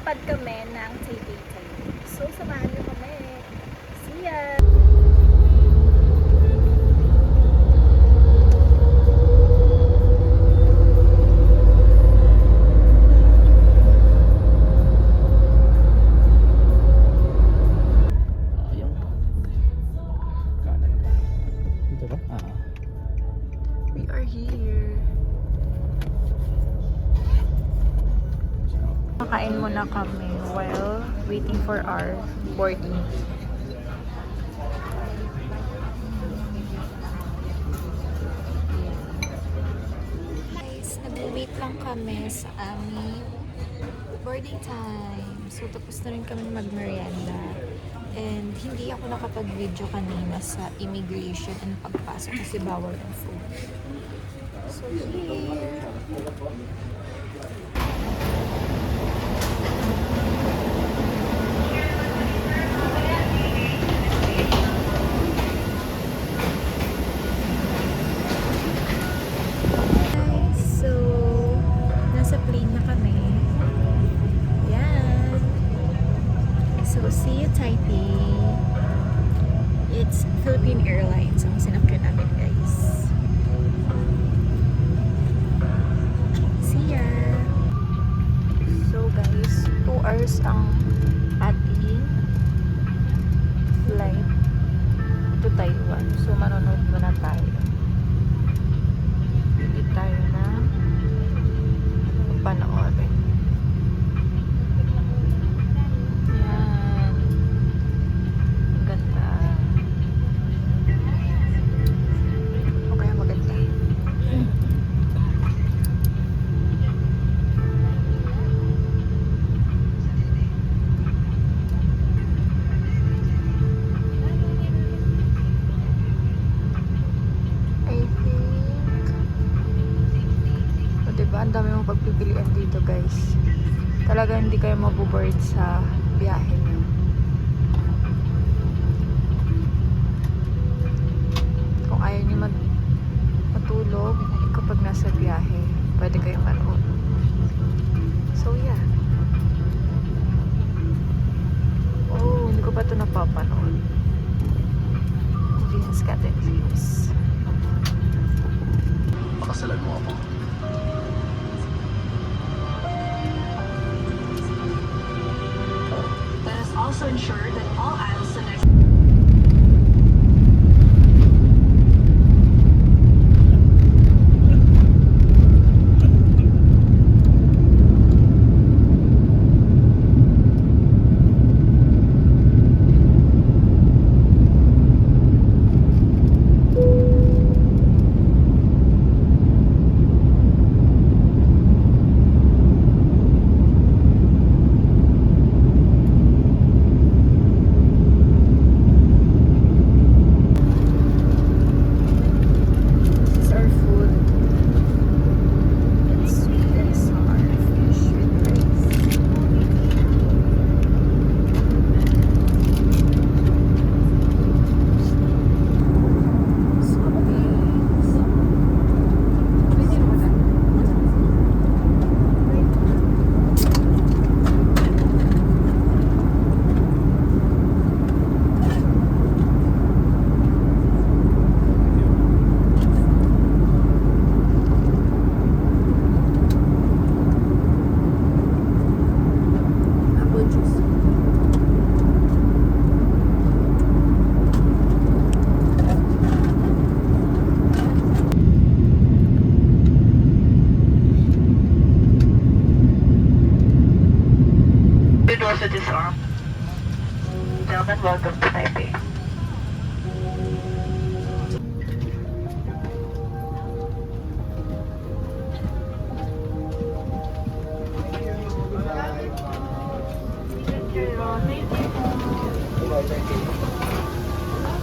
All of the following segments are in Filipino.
Lalipad kami ng Taipei. So, samahan niyo kami. See ya! We are here. Makain muna kami while waiting for our boarding. Guys, nag-wait lang kami sa aming boarding time. So, tapos na rin kami mag-merienda. And hindi ako nakapag-video kanina sa immigration and pagpasok kasi bawal ang food. So, here. So, nasa plane na kami. Yan. So, see you Taipei. It's Philippine Airlines ang sinakyan namin, guys. See ya! So, guys, 2 hours ang ating flight to Taiwan. So, manonood muna tayo. Hindi tayo na panoorin. Yan. Ang ganda. Okay, maganda. Ang dami mong pagpipilian dito, guys. Talaga hindi kayo mabuboard sa biyahe nyo. Kung ayaw nyo matulog kapag nasa biyahe, pwede kayong manood. So, yeah. Oh, hindi ko pa ito napapanood. Venus Garden Views. Pakasalan mo ako. Also ensure that all aisles next. North of this arm. Gentlemen, welcome to Taipei.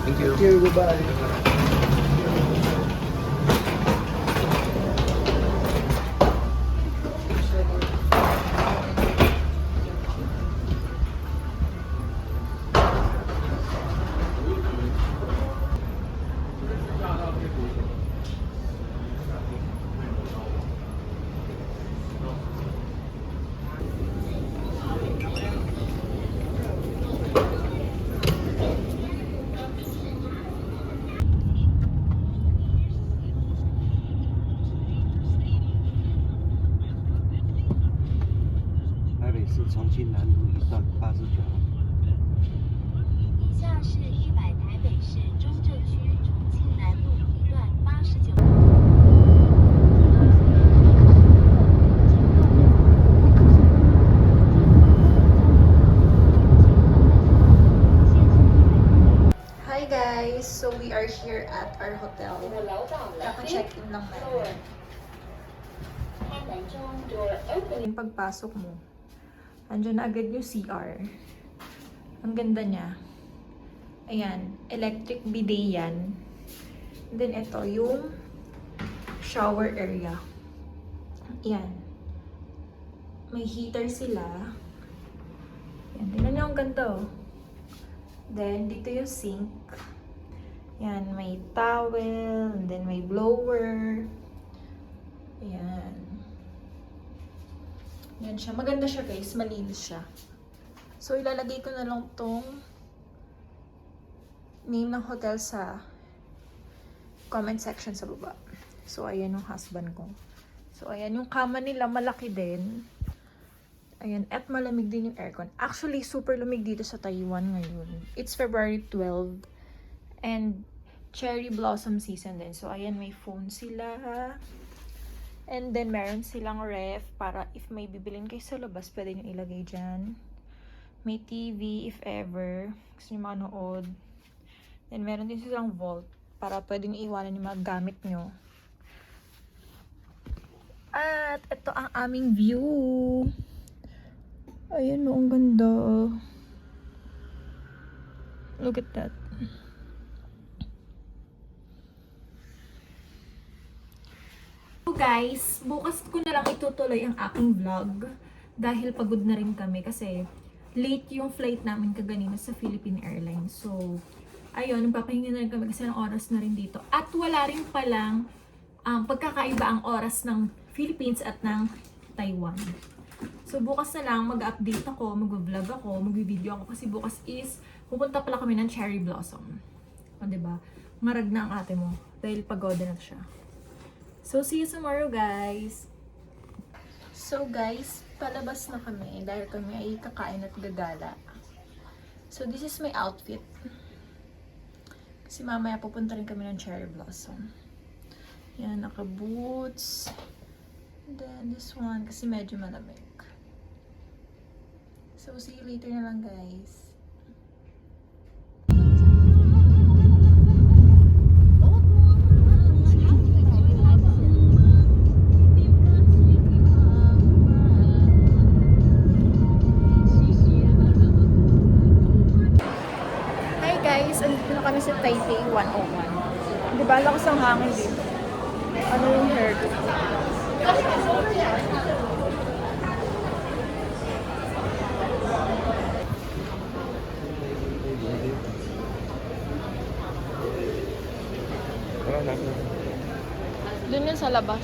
Thank you. Goodbye. 是重庆南路一段89。以下是100台北市中正区重庆南路一段89。Hi guys! So we are here at our hotel. Kaka-check-in lang natin. Yung pagpasok mo, andyan na agad yung CR. Ang ganda niya. Ayan, electric bidet yan. And then ito yung shower area. Ayan. May heater sila. Ayan, tingnan niyo ang ganda oh. Then, dito yung sink. Yan, may towel, and then may blower. Ayan. Yan siya. Maganda siya guys. Malinis siya. So, ilalagay ko na lang tong name ng hotel sa comment section sa baba. So, ayan yung husband ko. So, ayan yung kama nila. Malaki din. Ayan, at malamig din yung aircon. Actually, super lamig dito sa Taiwan ngayon. It's February 12. And cherry blossom season din. So, ayan, may phone sila. And then, meron silang ref para if may bibilin kayo sa labas, pwede nyo ilagay dyan. May TV if ever. Gusto nyo manood. Then, meron din silang vault para pwede nyo iwanan yung mga gamit nyo. At ito ang aming view. Ayan o, ang ganda. Look at that. So guys, bukas ko na lang itutuloy ang aking vlog. Dahil pagod na rin kami kasi late yung flight namin kaganina sa Philippine Airlines. So, ayun, nagpapahinga na rin kami kasi ng oras na rin dito. At wala rin palang pagkakaiba ang oras ng Philippines at ng Taiwan. So, bukas na lang mag-update ako, mag-vlog ako, mag-video ako kasi bukas is pupunta pala kami ng cherry blossom. O, diba? Marag na ang ate mo dahil pagoda na siya. So, see you tomorrow, guys! So, guys, palabas na kami dahil kami ay kakain at gagala. So, this is my outfit. Kasi mamaya pupunta rin kami ng cherry blossom. Yan, naka-boots. And then, this one, kasi medyo malamig. So, see you later na lang, guys. Hi, guys! Andito na kami sa Taipei 101. Di ba, lakas ang hangin dito. Ano yung hair ko? Doon yan sa labas.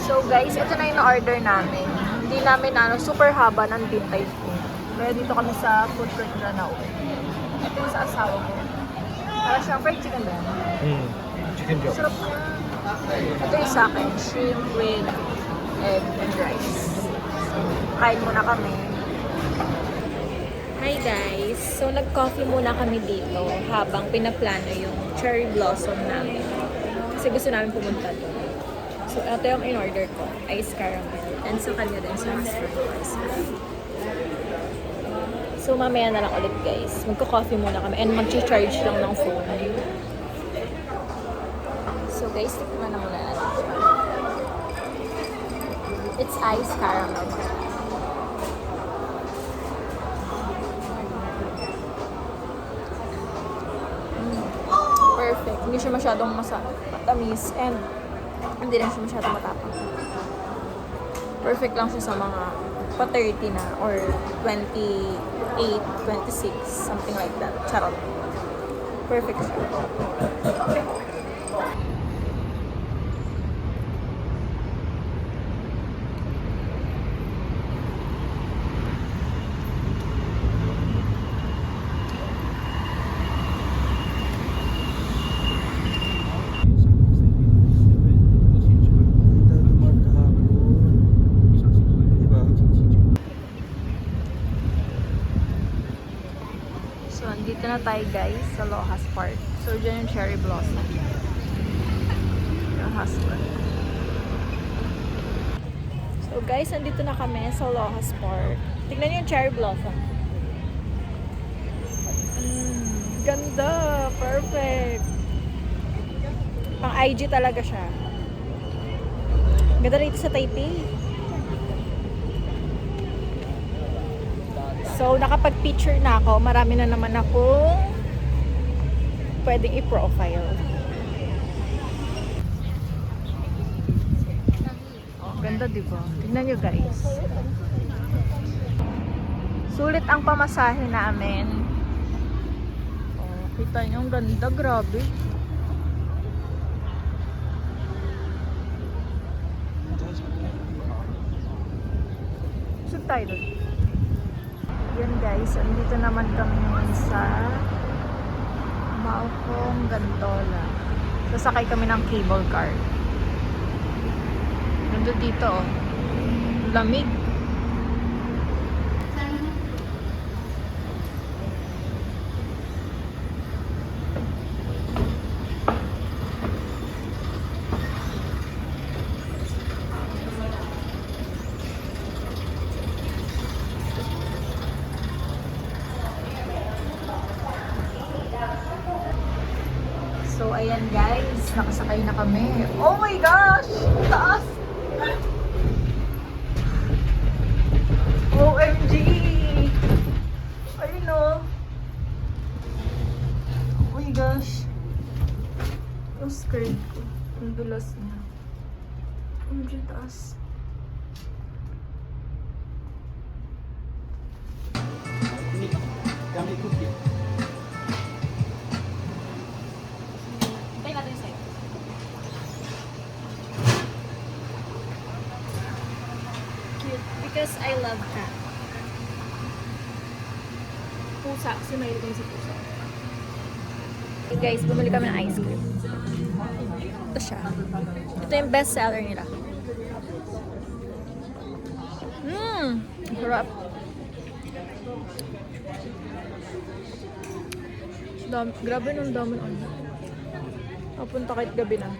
So guys, ito na yung order namin. Hindi namin super haba ng bintay ko. Kaya dito kami sa food court na nauwi. Ito yung sa asawa ko. Para siyang fried chicken ba? Chicken job. Sarap na. Ito yung sa akin, shrimp with egg and rice. Kain muna kami. Hi guys! So nag-coffee muna kami dito habang pinaplano yung cherry blossom namin. Kasi gusto namin pumunta doon. So ito yung in-order ko, ice caramel. And sa kanya din, sa husband ko, ice caramel. So mamaya na lang ulit guys. Magko-coffee muna kami and mag-charge lang ng phone. So guys, tikman na muna natin. It's ice caramel. Perfect. Hindi siya masyadong matamis and hindi rin siya masyadong matapang. Perfect lang siya sa mga pa-30 na or 28, 26, something like that. Charot. Perfect siya. So, andito na tayo guys sa Lohas Park. So, dyan yung cherry blossom. Yung hustler. So, guys, andito na kami sa Lohas Park. Tignan niyo yung cherry blossom. Ganda! Perfect! Pang IG talaga siya. Ganda rito sa Taipei. So, nakapag-picture na ako. Marami na naman akong pwedeng i-profile. Oh, ganda diba? Tingnan nyo guys. Sulit ang pamasahe namin. Oh, kita nyo, ang ganda. Grabe. Saan tayo doon? Yan guys, andito naman kami ngayon sa Malcolm Gantola. Sasakay kami ng cable car. Nandun dito oh. Lamig. So, ayan guys, nakasakay na kami. Oh my gosh! Taas! OMG! Ayun o. Oh my gosh. Yung skirt ko. Ang dulas niya. OMG, taas. Because I love cat. Pusa. Kasi mahilig kami sa pusa. Hey guys, bumili kami ng ice cream. Ito siya. Ito yung best seller nila. Sarap. Grabe nung dami ano. Papunta kahit gabi na.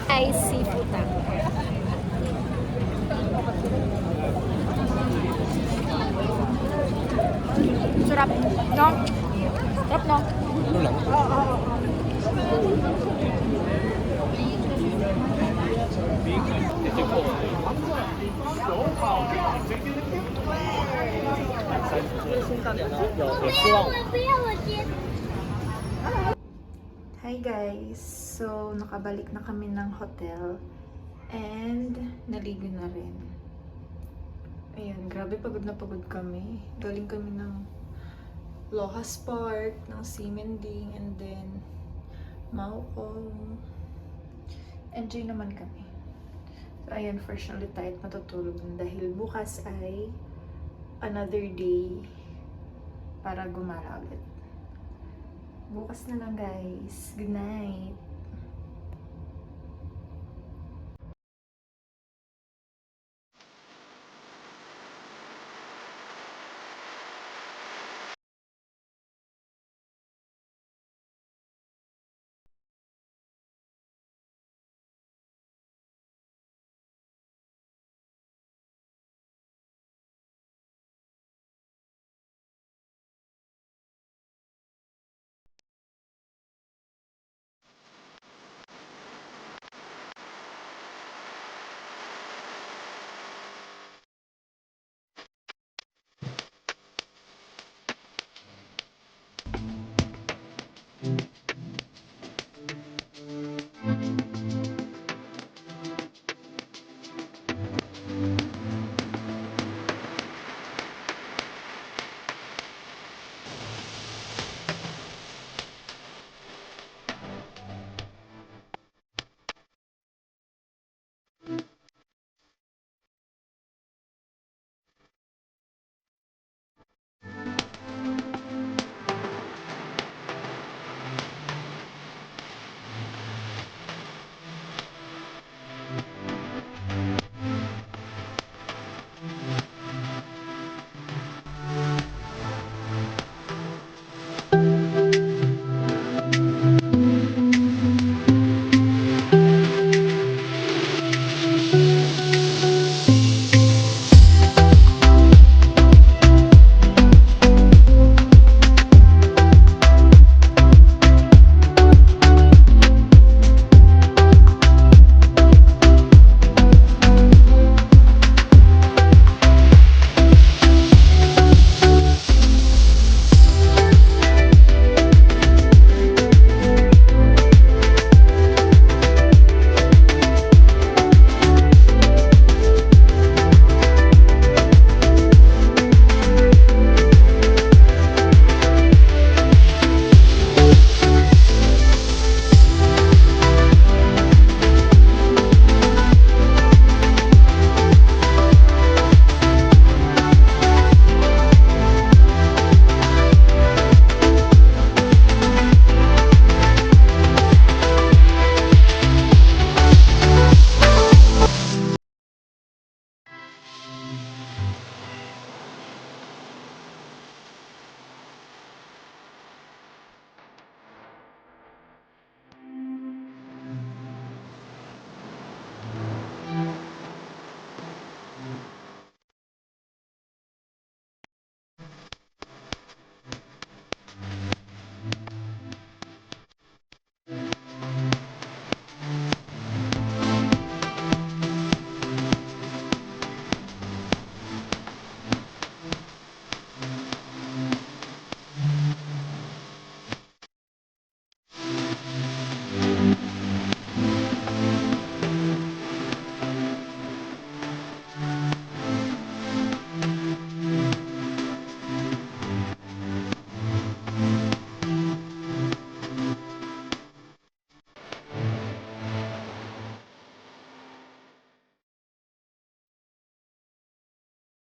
Ay, seafood taco. Sarap. No? Sarap, no? Ano lang? Hi guys! So, nakabalik na kami ng hotel and naligo na rin. Ayan, grabe pagod na pagod kami. Galing kami ng Lohas Park, ng Ximending, and then Malcolm. Enjoy naman kami. So, ayan, first ulit tayo matutulog dahil bukas ay another day para gumala ulit. Bukas na lang guys. Good night!